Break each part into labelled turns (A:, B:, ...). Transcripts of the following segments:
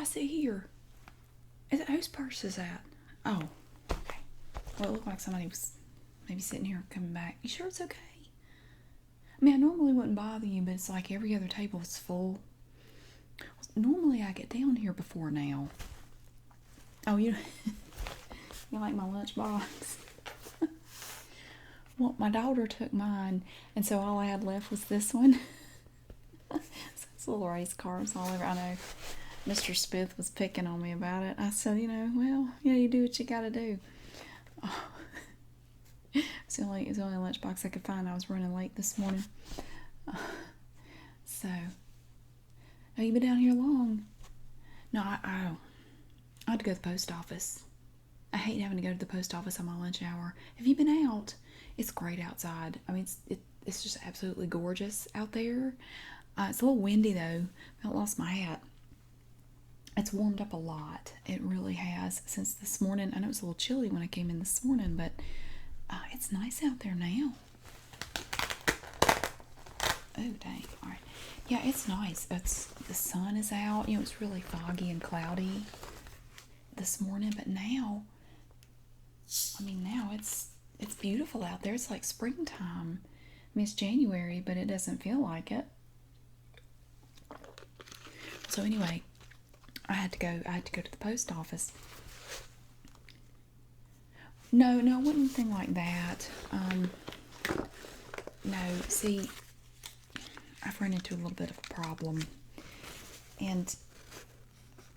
A: I see here. Whose purse is that? Oh, okay. Well, it looked like somebody was maybe sitting here coming back. You sure it's okay? I mean, I normally wouldn't bother you, but it's like every other table is full. Normally, I get down here before now. Oh, you like my lunchbox? Well, my daughter took mine, and so all I had left was this one. So it's little race cars all over. I know Mr. Smith was picking on me about it. I said, well, you do what you gotta do. Oh, it's the only lunchbox I could find. I was running late this morning. So, have you been down here long? No, I had to go to the post office. I hate having to go to the post office on my lunch hour. Have you been out? It's great outside. I mean, it's just absolutely gorgeous out there. It's a little windy though. I lost my hat. It's warmed up a lot. It really has since this morning. I know it's a little chilly when I came in this morning, but it's nice out there now. Oh, dang. All right. Yeah, it's nice. The sun is out. It's really foggy and cloudy this morning, but now, now it's beautiful out there. It's like springtime. I mean, it's January, but it doesn't feel like it. So anyway, I had to go to the post office. No, it wasn't anything like that. No, see, I've run into a little bit of a problem, and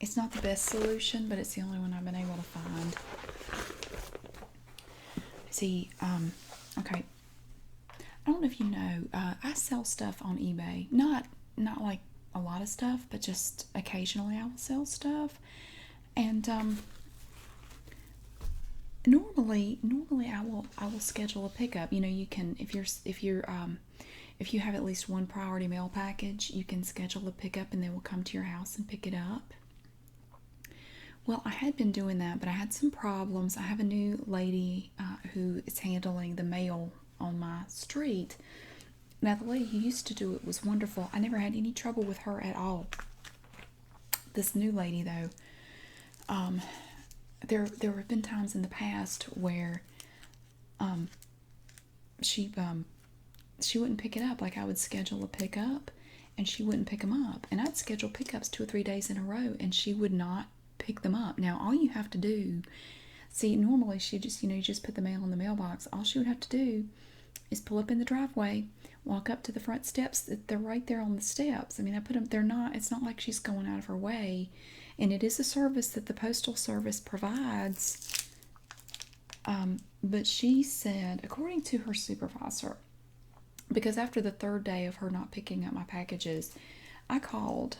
A: it's not the best solution, but it's the only one I've been able to find. See, okay, I don't know if you know, I sell stuff on eBay. Not like a lot of stuff, but just occasionally I will sell stuff. And normally I will schedule a pickup. You can, if you have at least one priority mail package, you can schedule a pickup and they will come to your house and pick it up. Well, I had been doing that, but I had some problems. I have a new lady who is handling the mail on my street. Now, the lady who used to do it was wonderful. I never had any trouble with her at all. This new lady, though, there have been times in the past where she wouldn't pick it up. Like, I would schedule a pickup and she wouldn't pick them up, and I'd schedule pickups 2 or 3 days in a row and she would not pick them up. Now, all you have to do, see, normally she just, you just put the mail in the mailbox. All she would have to do is pull up in the driveway, walk up to the front steps. They're right there on the steps. I mean, I put them, it's not like she's going out of her way. And it is a service that the Postal Service provides. But she said, according to her supervisor, because after the 3rd day of her not picking up my packages, I called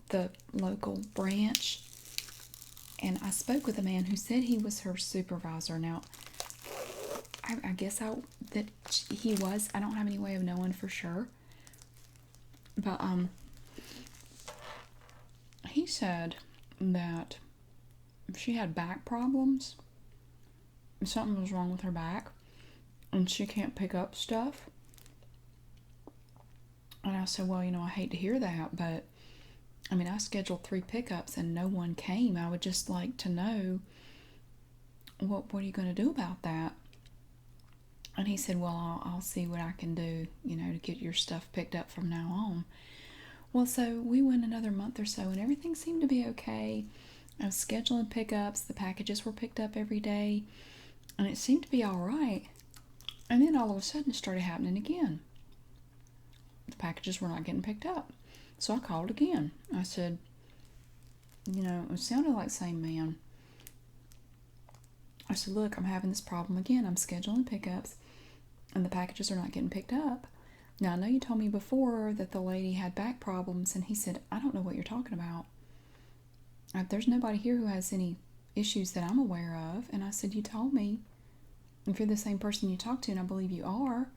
A: the local branch and I spoke with a man who said he was her supervisor. Now, I guess that he was. I don't have any way of knowing for sure. But he said that she had back problems. Something was wrong with her back, and she can't pick up stuff. And I said, well, I hate to hear that, but I mean, I scheduled 3 pickups and no one came. I would just like to know, what are you going to do about that? And he said, well, I'll see what I can do, to get your stuff picked up from now on. Well, so we went another month or so and everything seemed to be okay. I was scheduling pickups. The packages were picked up every day and it seemed to be all right. And then all of a sudden it started happening again. The packages were not getting picked up. So I called again. I said, it sounded like the same man. I said, look, I'm having this problem again. I'm scheduling pickups and the packages are not getting picked up. Now, I know you told me before that the lady had back problems, and he said, I don't know what you're talking about. There's nobody here who has any issues that I'm aware of. And I said, you told me, if you're the same person you talked to, and I believe you are,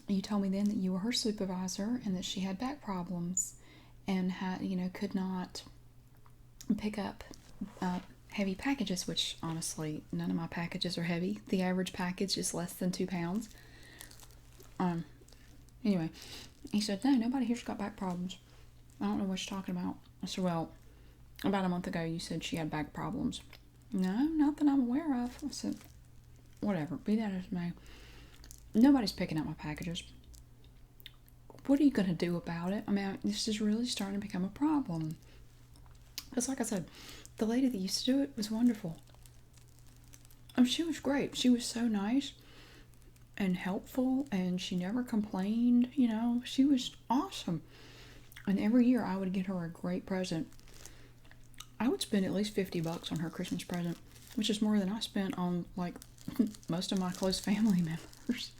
A: you told me then that you were her supervisor and that she had back problems and had, could not pick up heavy packages, which honestly, none of my packages are heavy. The average package is less than 2 pounds. Anyway, he said, no, nobody here's got back problems. I don't know what you're talking about. I said, well, About a month ago, you said she had back problems. No, not that I'm aware of. I said, whatever, be that as it may. Nobody's picking up my packages. What are you going to do about it? I mean, this is really starting to become a problem. Because, like I said, the lady that used to do it was wonderful. She was great. She was so nice and helpful, and she never complained. She was awesome. And every year I would get her a great present. I would spend at least $50 on her Christmas present, which is more than I spent on, like, most of my close family members.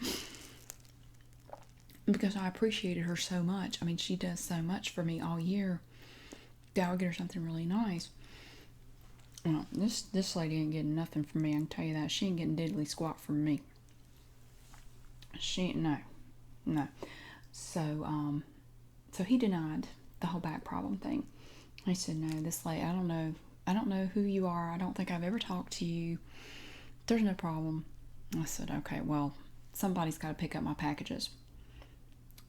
A: Because I appreciated her so much. I mean, she does so much for me all year. I would get her something really nice. Well, this lady ain't getting nothing from me, I can tell you that. She ain't getting diddly squat from me. She ain't, no. So he denied the whole back problem thing. He said, no, this lady, I don't know who you are. I don't think I've ever talked to you. There's no problem. I said, okay, well, somebody's got to pick up my packages.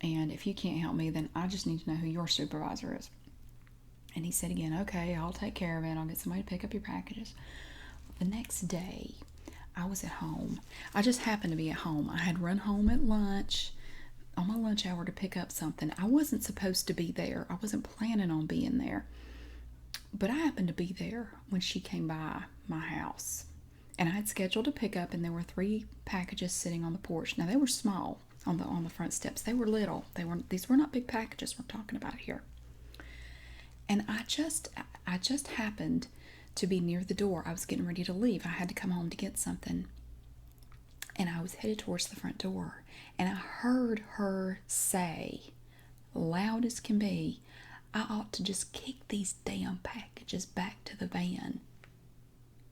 A: And if you can't help me, then I just need to know who your supervisor is. And he said again, okay, I'll take care of it. I'll get somebody to pick up your packages. The next day, I was at home. I just happened to be at home. I had run home at lunch, on my lunch hour, to pick up something. I wasn't supposed to be there. I wasn't planning on being there. But I happened to be there when she came by my house. And I had scheduled a pickup, and there were 3 packages sitting on the porch. Now, they were small on the front steps. They were little. These were not big packages we're talking about here. And I just happened to be near the door. I was getting ready to leave. I had to come home to get something. And I was headed towards the front door. And I heard her say, loud as can be, I ought to just kick these damn packages back to the van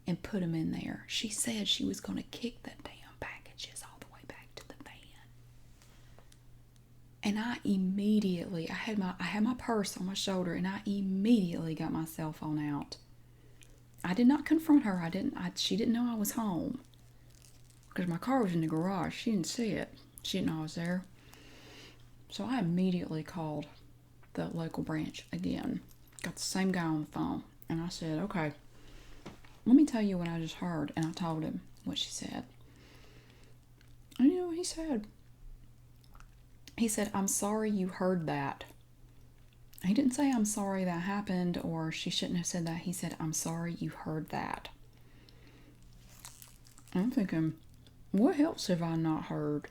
A: and put them in there. She said she was going to kick the damn packages all the way back to the van. And I immediately, I had my purse on my shoulder, and I immediately got my cell phone out. I did not confront her. She didn't know I was home. Because my car was in the garage. She didn't see it. She didn't know I was there. So I immediately called the local branch again. Got the same guy on the phone. And I said, okay, let me tell you what I just heard. And I told him what she said. And you know what he said? He said, I'm sorry you heard that. He didn't say I'm sorry that happened, or she shouldn't have said that. He said, I'm sorry you heard that. I'm thinking, what else have I not heard?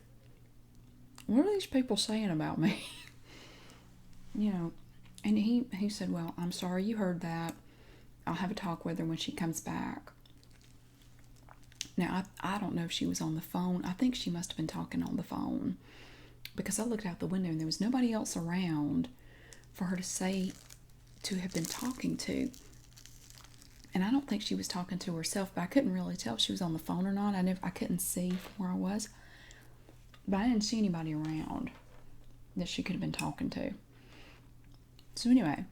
A: What are these people saying about me? And he said, well, I'm sorry you heard that. I'll have a talk with her when she comes back. Now, I don't know if she was on the phone. I think she must have been talking on the phone, because I looked out the window and there was nobody else around for her to have been talking to. And I don't think she was talking to herself, but I couldn't really tell if she was on the phone or not. I couldn't see from where I was. But I didn't see anybody around that she could have been talking to. So anyway,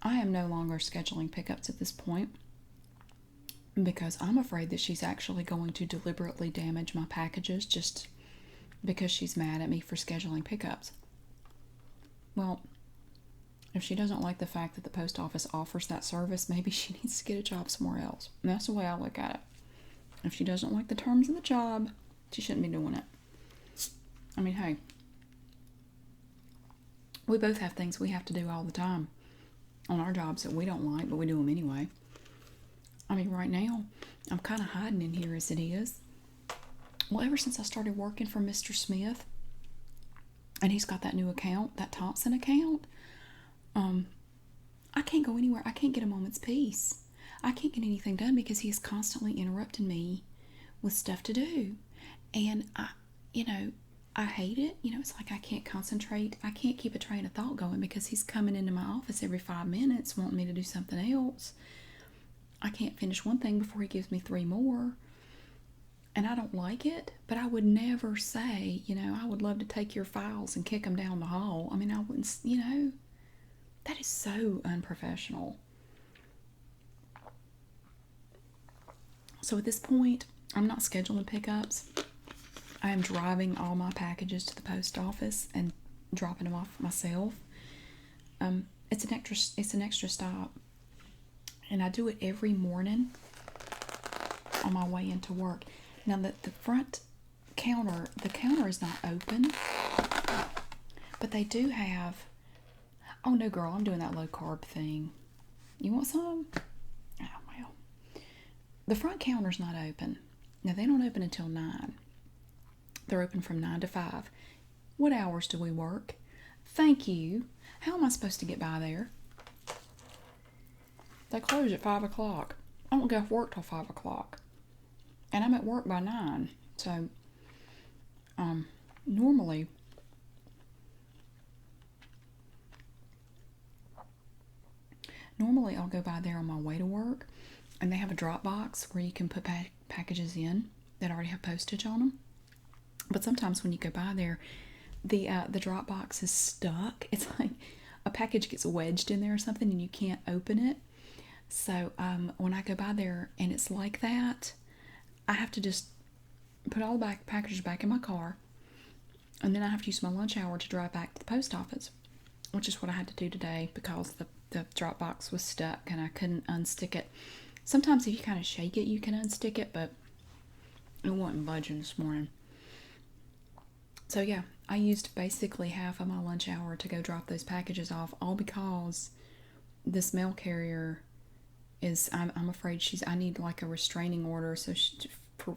A: I am no longer scheduling pickups at this point, because I'm afraid that she's actually going to deliberately damage my packages just because she's mad at me for scheduling pickups. Well, if she doesn't like the fact that the post office offers that service, maybe she needs to get a job somewhere else. And that's the way I look at it. If she doesn't like the terms of the job, she shouldn't be doing it. I mean, hey, we both have things we have to do all the time on our jobs that we don't like, but we do them anyway. I mean, right now, I'm kind of hiding in here as it is. Well, ever since I started working for Mr. Smith, and he's got that new account, that Thompson account, I can't go anywhere. I can't get a moment's peace. I can't get anything done because he is constantly interrupting me with stuff to do. And I hate it. It's like I can't concentrate. I can't keep a train of thought going because he's coming into my office every 5 minutes wanting me to do something else. I can't finish one thing before he gives me 3 more. And I don't like it, but I would never say, I would love to take your files and kick them down the hall. I mean, I wouldn't, that is so unprofessional. So at this point, I'm not scheduling pickups. I am driving all my packages to the post office and dropping them off myself. It's an extra stop, and I do it every morning on my way into work. Now the front counter, the counter is not open, but they do have. Oh no, girl, I'm doing that low carb thing. You want some? Oh well. The front counter's not open. Now they don't open until 9. They're open from 9 to 5. What hours do we work? Thank you. How am I supposed to get by there? They close at 5 o'clock. I don't get off work till 5 o'clock. And I'm at work by 9. So, normally, I'll go by there on my way to work, and they have a drop box where you can put packages in that already have postage on them. But sometimes when you go by there, the drop box is stuck. It's like a package gets wedged in there or something, and you can't open it. So when I go by there and it's like that, I have to just put all the packages back in my car, and then I have to use my lunch hour to drive back to the post office, which is what I had to do today because the drop box was stuck and I couldn't unstick it. Sometimes if you kind of shake it, you can unstick it, but it wasn't budging this morning. So yeah, I used basically half of my lunch hour to go drop those packages off, all because this mail carrier is, I'm afraid I need like a restraining order so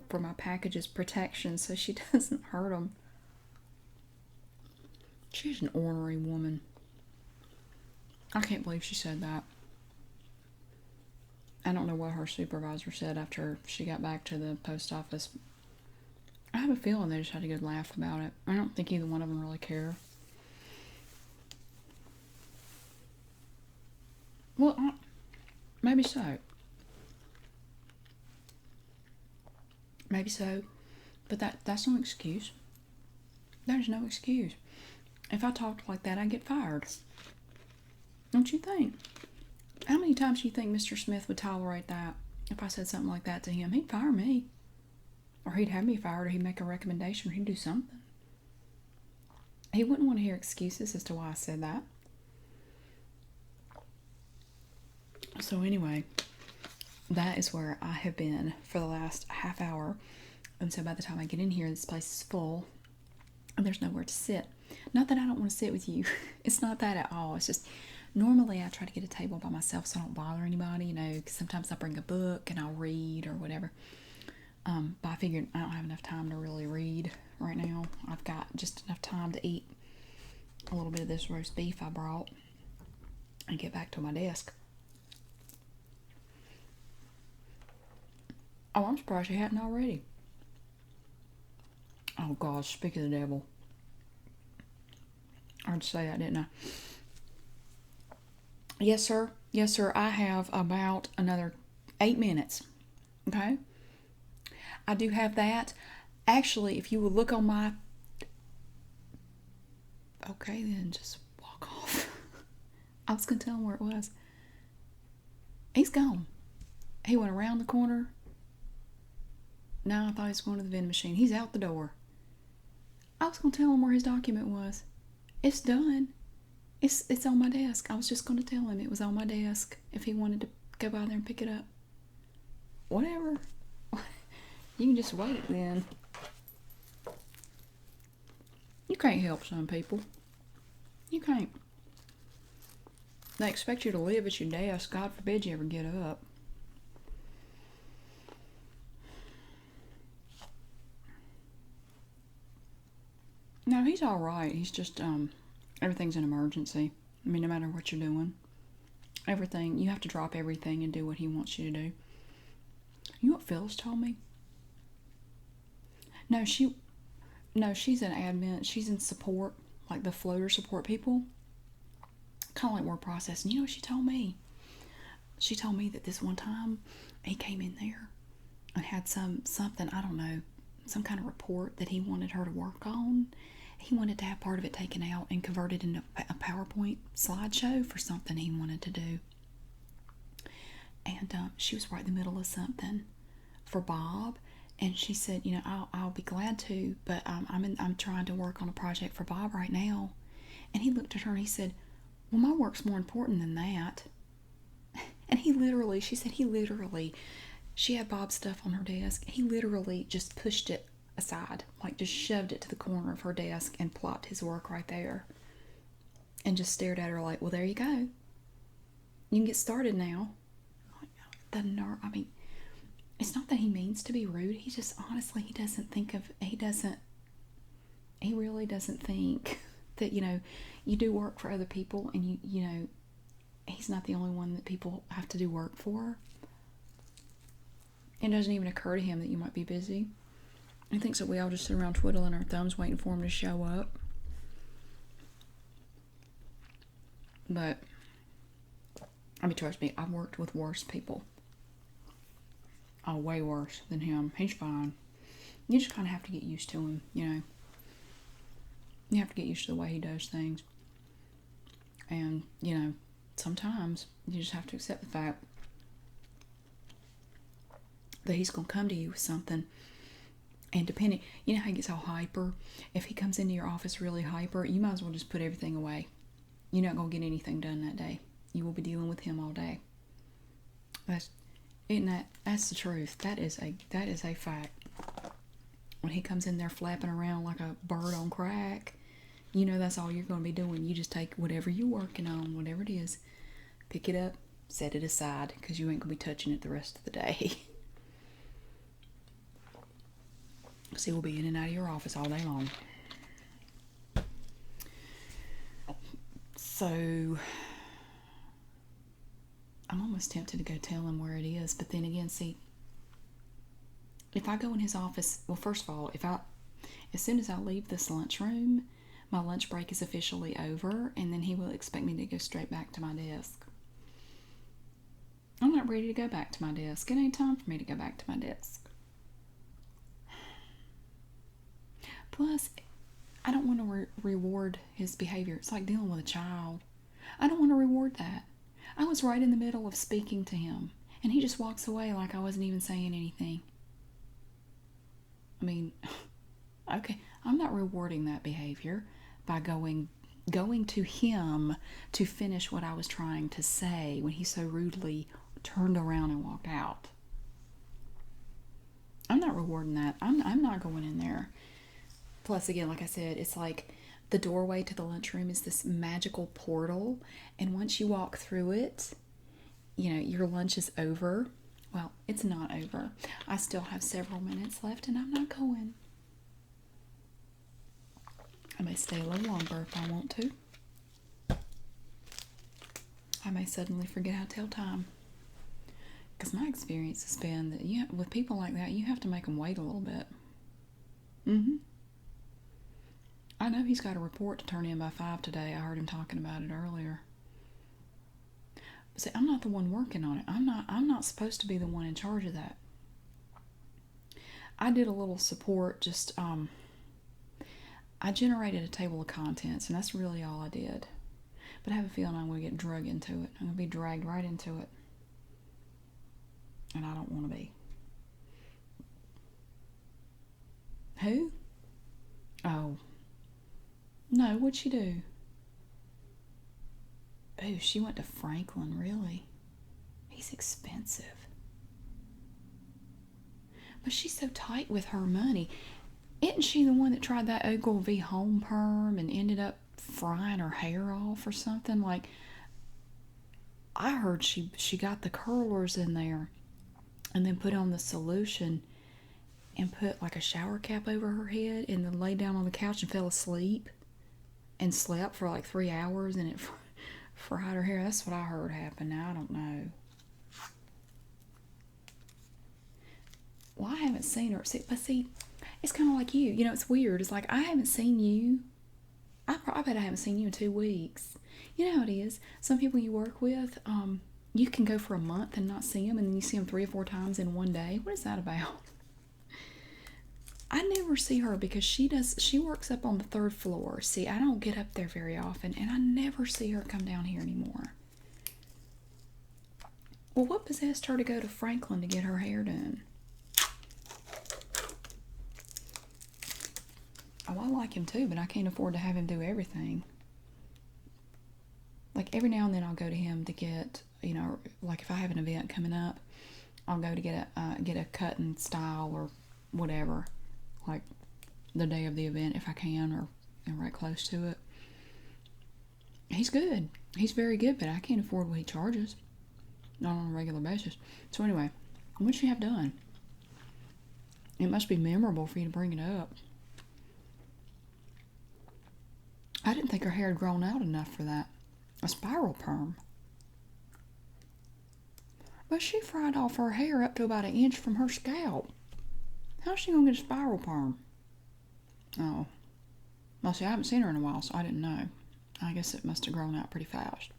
A: for my packages protection so she doesn't hurt them. She's an ornery woman. I can't believe she said that. I don't know what her supervisor said after she got back to the post office. I have a feeling they just had a good laugh about it. I don't think either one of them really care. Well, maybe so. Maybe so. But that's no excuse. There's no excuse. If I talked like that, I'd get fired. Don't you think? How many times do you think Mr. Smith would tolerate that? If I said something like that to him, he'd fire me. Or he'd have me fired, or he'd make a recommendation, or he'd do something. He wouldn't want to hear excuses as to why I said that. So anyway, that is where I have been for the last half hour. And so by the time I get in here, this place is full. And there's nowhere to sit. Not that I don't want to sit with you. It's not that at all. It's just, normally I try to get a table by myself so I don't bother anybody, because sometimes I bring a book and I'll read or whatever. But I figured I don't have enough time to really read right now. I've got just enough time to eat a little bit of this roast beef I brought and get back to my desk. Oh, I'm surprised you hadn't already. Oh gosh, speak of the devil. I heard to say that, didn't I? Yes, sir. Yes, sir. I have about another 8 minutes. Okay? I do have that. Actually, if you would look on my... Okay, then just walk off. I was going to tell him where it was. He's gone. He went around the corner. No, I thought he was going to the vending machine. He's out the door. I was going to tell him where his document was. It's done. It's on my desk. I was just going to tell him it was on my desk if he wanted to go by there and pick it up. Whatever. You can just wait then. You can't help some people. You can't. They expect you to live at your desk. God forbid you ever get up. No, he's all right. He's just, everything's an emergency. I mean, no matter what you're doing. Everything, you have to drop everything and do what he wants you to do. You know what Phyllis told me? No, she's an admin. She's in support, like the floater support people. Kind of like word processing. You know what she told me? She told me that this one time he came in there and had something, I don't know, some kind of report that he wanted her to work on. He wanted to have part of it taken out and converted into a PowerPoint slideshow for something he wanted to do. And she was right in the middle of something for Bob, and she said, I'll be glad to, but I'm trying to work on a project for Bob right now. And he looked at her and he said, Well, my work's more important than that. And he literally, she said he literally, she had Bob's stuff on her desk. He literally just pushed it aside, like just shoved it to the corner of her desk and plopped his work right there. And just stared at her like, well, there you go. You can get started now. The nerve, I mean, it's not that he means to be rude. He just, honestly, he doesn't think of, he really doesn't think that, you do work for other people and he's not the only one that people have to do work for. It doesn't even occur to him that you might be busy. He thinks that we all just sit around twiddling our thumbs waiting for him to show up. But, I mean, trust me, I've worked with worse people. Oh, way worse than him. He's fine. You just kind of have to get used to him, You have to get used to the way he does things. And, sometimes you just have to accept the fact that he's going to come to you with something. And depending, how he gets all hyper. If he comes into your office really hyper, you might as well just put everything away. You're not going to get anything done that day. You will be dealing with him all day. That's the truth. That is a fact. When he comes in there flapping around like a bird on crack, that's all you're going to be doing. You just take whatever you're working on, whatever it is, pick it up, set it aside, because you ain't going to be touching it the rest of the day. So we'll be in and out of your office all day long. So I'm almost tempted to go tell him where it is, but then again, see, if I go in his office, well, first of all, as soon as I leave this lunchroom, my lunch break is officially over, and then he will expect me to go straight back to my desk. I'm not ready to go back to my desk. It ain't time for me to go back to my desk. Plus, I don't want to reward his behavior. It's like dealing with a child. I don't want to reward that. I was right in the middle of speaking to him, and he just walks away like I wasn't even saying anything. I mean, okay, I'm not rewarding that behavior by going to him to finish what I was trying to say when he so rudely turned around and walked out. I'm not rewarding that. I'm not going in there. Plus, again, like I said, it's like the doorway to the lunchroom is this magical portal, and once you walk through it, your lunch is over. Well, it's not over. I still have several minutes left, and I'm not going. I may stay a little longer if I want to. I may suddenly forget how to tell time. Because my experience has been that with people like that, you have to make them wait a little bit. I know he's got a report to turn in by 5 today. I heard him talking about it earlier. But see, I'm not the one working on it. I'm not supposed to be the one in charge of that. I did a little support, just I generated a table of contents, and that's really all I did. But I have a feeling I'm going to get dragged into it. I'm going to be dragged right into it. And I don't want to be. Who? Oh. No, what'd she do? Oh, she went to Franklin, really? He's expensive. But she's so tight with her money. Isn't she the one that tried that Ogilvy home perm and ended up frying her hair off or something? Like, I heard she got the curlers in there and then put on the solution and put like a shower cap over her head and then laid down on the couch and fell asleep and slept for like 3 hours and it fried her hair. That's what I heard happen. Now, I don't know. Well, I haven't seen her. But see, it's kind of like you. It's weird. It's like I haven't seen you. I bet I haven't seen you in 2 weeks. You know how it is. Some people you work with, you can go for a month and not see them, and then you see them 3 or 4 times in one day. What is that about? I never see her because she works up on the 3rd floor. See, I don't get up there very often, and I never see her come down here anymore. Well, what possessed her to go to Franklin to get her hair done? Oh, I like him too, but I can't afford to have him do everything. Like, like every now and then I'll go to him to get, like if I have an event coming up, I'll go to get a cut and style or whatever, like the day of the event if I can, or right close to it. He's good. He's very good, but I can't afford what he charges, not on a regular basis. So anyway, what you have done? It must be memorable for you to bring it up. I didn't think her hair had grown out enough for that. A spiral perm. But she fried off her hair up to about an inch from her scalp. How's she gonna get a spiral perm? Oh. Well, see, I haven't seen her in a while, so I didn't know. I guess it must have grown out pretty fast.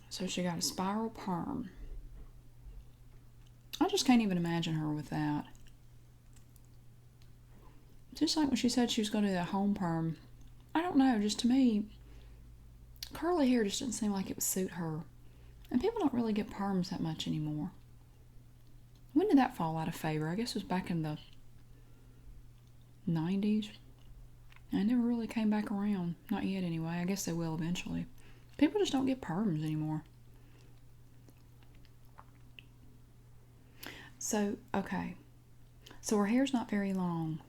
A: So she got a spiral perm. I just can't even imagine her with that. Just like when she said she was going to do a home perm. I don't know, just to me, curly hair just didn't seem like it would suit her. And people don't really get perms that much anymore. When did that fall out of favor? I guess it was back in the 90s. And it never really came back around. Not yet anyway. I guess they will eventually. People just don't get perms anymore. So, okay. So her hair's not very long.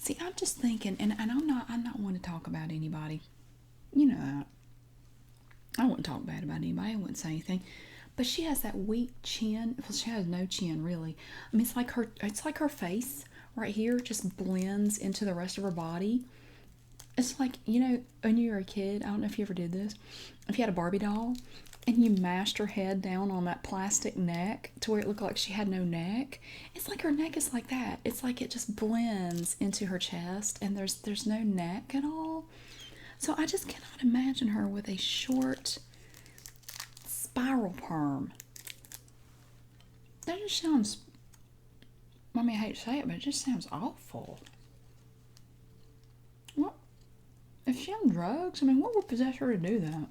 A: See, I'm just thinking, and I'm not one to talk about anybody. You know that. I wouldn't talk bad about anybody. I wouldn't say anything. But she has that weak chin. Well, she has no chin, really. I mean, it's like her face right here just blends into the rest of her body. It's like, when you were a kid, I don't know if you ever did this. If you had a Barbie doll and you mashed her head down on that plastic neck to where it looked like she had no neck, it's like her neck is like that. It's like it just blends into her chest and there's no neck at all. So I just cannot imagine her with a short spiral perm. That just sounds, I mean, I hate to say it, but it just sounds awful. What? Is she on drugs? I mean, what would possess her to do that?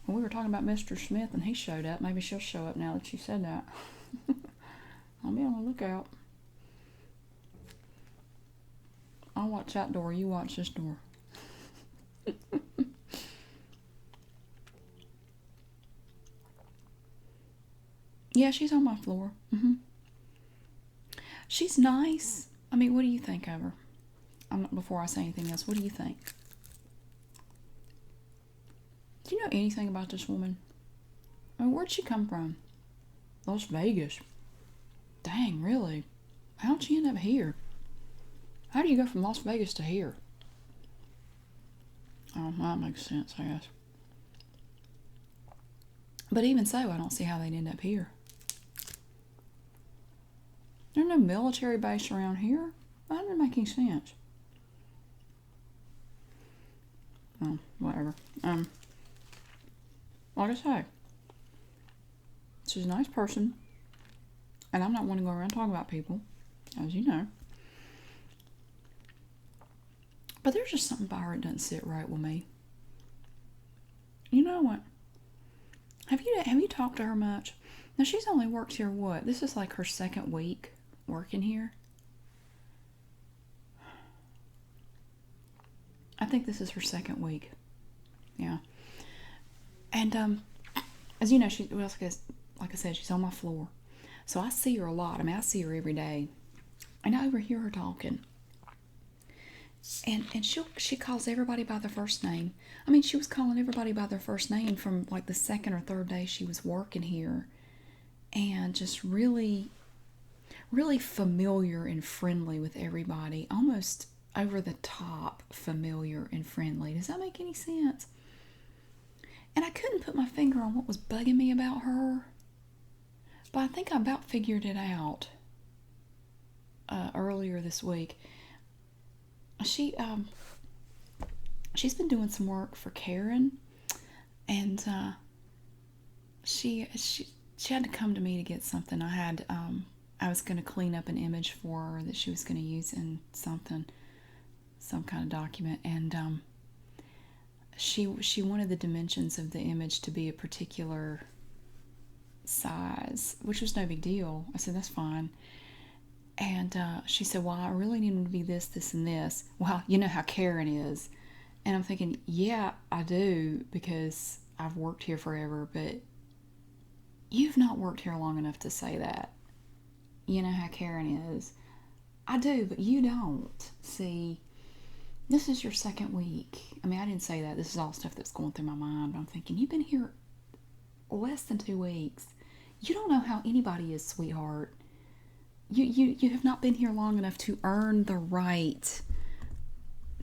A: Well, we were talking about Mr. Smith and he showed up. Maybe she'll show up now that you said that. I'll be on the lookout. I'll watch that door. You watch this door. Yeah, she's on my floor. She's nice. I mean, what do you think of her? Before I say anything else, what do you think? Do you know anything about this woman? I mean, where'd she come from? Las Vegas. Dang, really? How'd she end up here? How do you go from Las Vegas to here? Oh, that makes sense, I guess. But even so, I don't see how they'd end up here. There's no military base around here. That doesn't make any sense. Oh, whatever. Like I say, she's a nice person. And I'm not one to go around talking about people, as you know. But there's just something about her that doesn't sit right with me. You know what? Have you talked to her much? Now, she's only worked here, what? This is like her second week working here. I think this is her second week. Yeah. And, as you know, like I said, she's on my floor. So I see her a lot. I mean, I see her every day. And I overhear her talking. And she calls everybody by their first name. I mean, she was calling everybody by their first name from like the second or third day she was working here. And just really, really familiar and friendly with everybody. Almost over the top familiar and friendly. Does that make any sense? And I couldn't put my finger on what was bugging me about her. But I think I about figured it out earlier this week. She's been doing some work for Karen, and she had to come to me to get something. I was going to clean up an image for her that she was going to use in some kind of document, and she wanted the dimensions of the image to be a particular size, which was no big deal. I said that's fine. And she said, well, I really need him to be this, this, and this. Well, you know how Karen is. And I'm thinking, yeah, I do, because I've worked here forever, but you've not worked here long enough to say that. You know how Karen is. I do, but you don't. See, this is your second week. I mean, I didn't say that. This is all stuff that's going through my mind. But I'm thinking, you've been here less than 2 weeks. You don't know how anybody is, sweetheart. You have not been here long enough to earn the right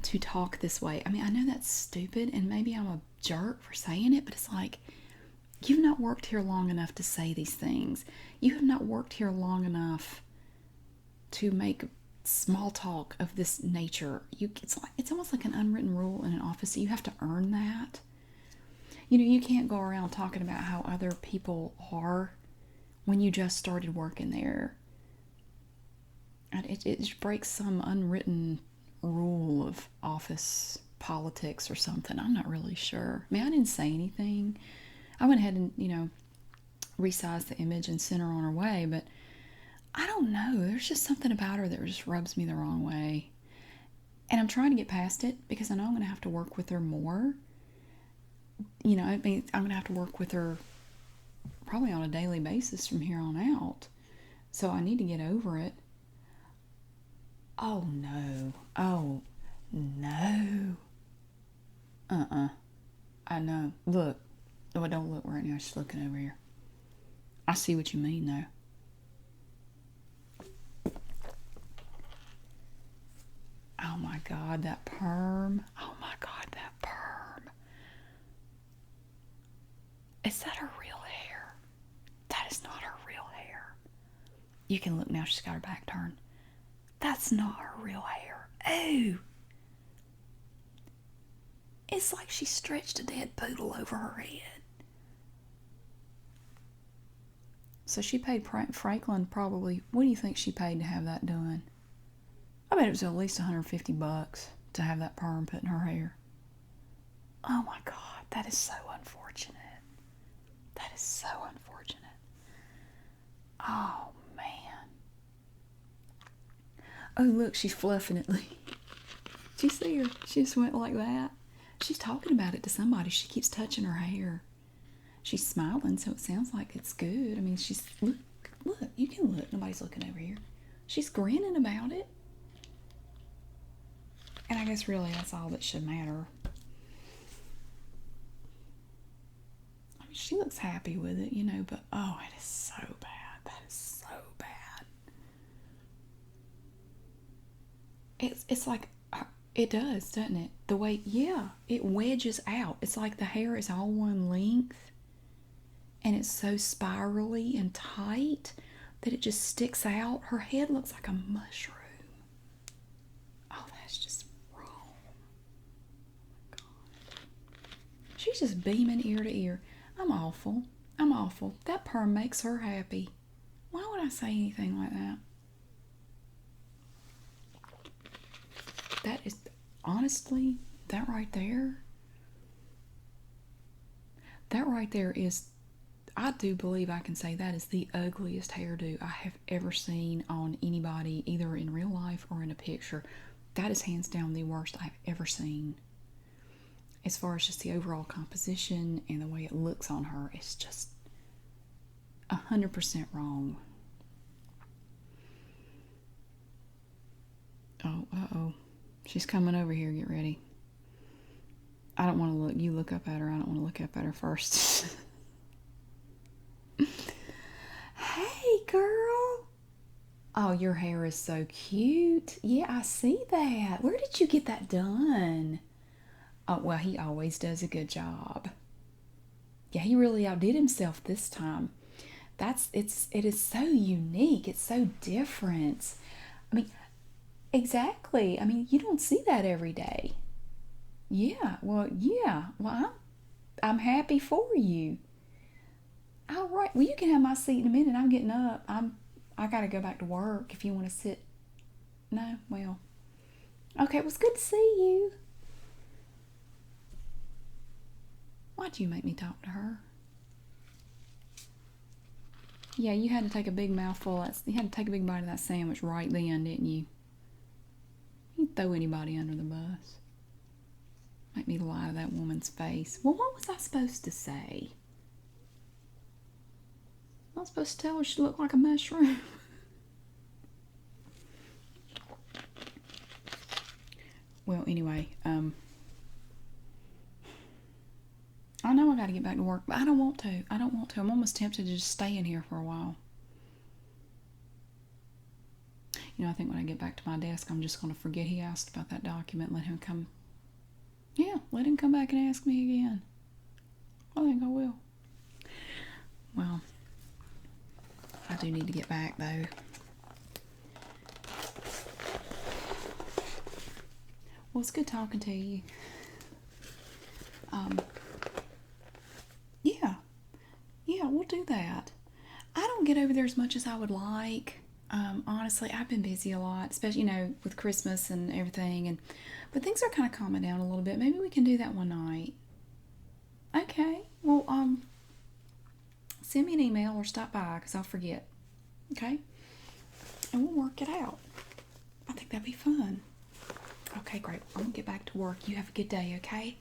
A: to talk this way. I mean, I know that's stupid, and maybe I'm a jerk for saying it, but it's like, you've not worked here long enough to say these things. You have not worked here long enough to make small talk of this nature. It's almost like an unwritten rule in an office that you have to earn that. You know, you can't go around talking about how other people are when you just started working there. And it just breaks some unwritten rule of office politics or something. I'm not really sure. I mean, I didn't say anything. I went ahead and, resized the image and sent her on her way, but I don't know. There's just something about her that just rubs me the wrong way. And I'm trying to get past it because I know I'm going to have to work with her more. I mean, I'm going to have to work with her probably on a daily basis from here on out. So I need to get over it. Oh, no. Oh, no. I know. Look. Oh, don't look right now. She's looking over here. I see what you mean, though. Oh my God, that perm. Oh my God, that perm. Is that her real hair? That is not her real hair. You can look now, she's got her back turned. That's not her real hair. Oh! It's like she stretched a dead poodle over her head. So she paid Franklin probably, what do you think she paid to have that done? I bet it was at least $150 to have that perm put in her hair. Oh my God, that is so unfortunate. That is so unfortunate. Oh man. Oh look, she's fluffing it. Did you see her? She just went like that. She's talking about it to somebody. She keeps touching her hair. She's smiling, so it sounds like it's good. I mean, look, you can look. Nobody's looking over here. She's grinning about it. And I guess really that's all that should matter. I mean, she looks happy with it, but oh, it is so bad. That is so bad. It's like, it does, doesn't it? The way, yeah, it wedges out. It's like the hair is all one length. And it's so spirally and tight that it just sticks out. Her head looks like a mushroom. Oh, that's just wrong. Oh my God. She's just beaming ear to ear. I'm awful. I'm awful. That perm makes her happy. Why would I say anything like that? That is, honestly, that right there is, I do believe I can say that is the ugliest hairdo I have ever seen on anybody, either in real life or in a picture. That is hands down the worst I've ever seen. As far as just the overall composition and the way it looks on her, it's just 100% wrong. Oh, uh-oh. She's coming over here. Get ready. I don't want to look. You look up at her. I don't want to look up at her first. Hey, girl. Oh, your hair is so cute. Yeah, I see that. Where did you get that done? Oh, well, he always does a good job. Yeah, he really outdid himself this time. It is so unique. It's so different. I mean, exactly. I mean, you don't see that every day. Yeah, well, yeah. Well, I'm happy for you. All right. Well, you can have my seat in a minute. I'm getting up. I got to go back to work if you want to sit. No, well. Okay, it was good to see you. Why'd you make me talk to her? Yeah, you had to take a big mouthful. You had to take a big bite of that sandwich right then, didn't you? You throw anybody under the bus. Make me lie to that woman's face. Well, what was I supposed to say? I was supposed to tell her she looked like a mushroom. Well, anyway, I know I got to get back to work, but I don't want to. I don't want to. I'm almost tempted to just stay in here for a while. I think when I get back to my desk, I'm just going to forget he asked about that document. Let him come. Yeah, let him come back and ask me again. I think I will. Well, I do need to get back though. Well, it's good talking to you. Yeah, yeah, we'll do that. I don't get over there as much as I would like. Honestly, I've been busy a lot, especially with Christmas and everything, but things are kind of calming down a little bit. Maybe we can do that one night. Okay. Well, send me an email or stop by because I'll forget. Okay, and we'll work it out. I think that'd be fun. Okay, great. I'm gonna get back to work. You have a good day. Okay.